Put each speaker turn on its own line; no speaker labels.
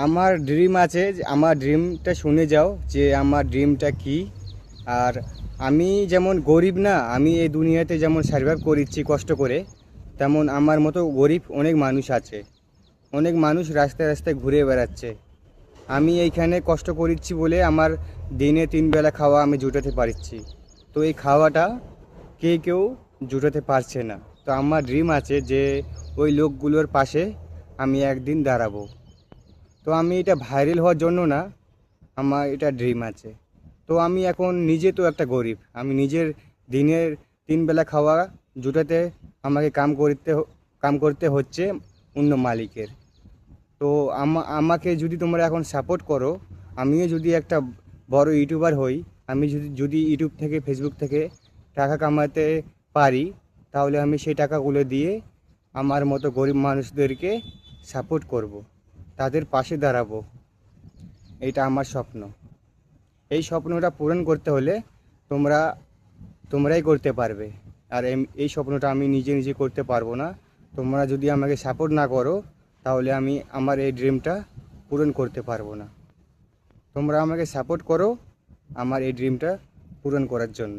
আমার ড্রিম আছে, আমার ড্রিমটা শুনে যাও যে আমার ড্রিমটা কি। আর আমি যেমন গরিব না, আমি এই দুনিয়াতে যেমন সার্ভাইভ করছি কষ্ট করে, তেমন আমার মতো গরিব অনেক মানুষ আছে। অনেক মানুষ রাস্তায় রাস্তায় ঘুরে বেড়াচ্ছে। আমি এইখানে কষ্ট করছি বলে আমার দিনে 3 বেলা খাওয়া আমি জুটাতে পারছি। তো এই খাওয়াটা কেউ জুটাতে পারছে না। তো আমার ড্রিম আছে যে ওই লোকগুলোর পাশে আমি একদিন দাঁড়াবো। তো আমি এটা ভাইরাল হওয়ার জন্য না, আমার এটা ড্রিম আছে। তো আমি এখন নিজে তো একটা গরিব, আমি নিজের দিনের 3 বেলা খাওয়া জুটাতে আমাকে কাম করতে হচ্ছে অন্য মালিকের। তো আমাকে যদি তোমরা এখন সাপোর্ট করো, আমিও যদি একটা বড় ইউটিউবার হই, আমি যদি যদি ইউটিউব থেকে ফেসবুক থেকে টাকা কামাতে পারি, তাহলে আমি সেই টাকাগুলো দিয়ে আমার মতো গরিব মানুষদেরকে সাপোর্ট করব, তাদের পাশে দাঁড়াবো। এটা আমার স্বপ্ন। এই স্বপ্নটা পূরণ করতে হলে তোমরা তোমরাই করতে পারবে। আর এই স্বপ্নটা আমি নিজে নিজে করতে পারবো না। তোমরা যদি আমাকে সাপোর্ট না করো, তাহলে আমি আমার এই ড্রিমটা পূরণ করতে পারবো না। তোমরা আমাকে সাপোর্ট করো আমার এই ড্রিমটা পূরণ করার জন্য।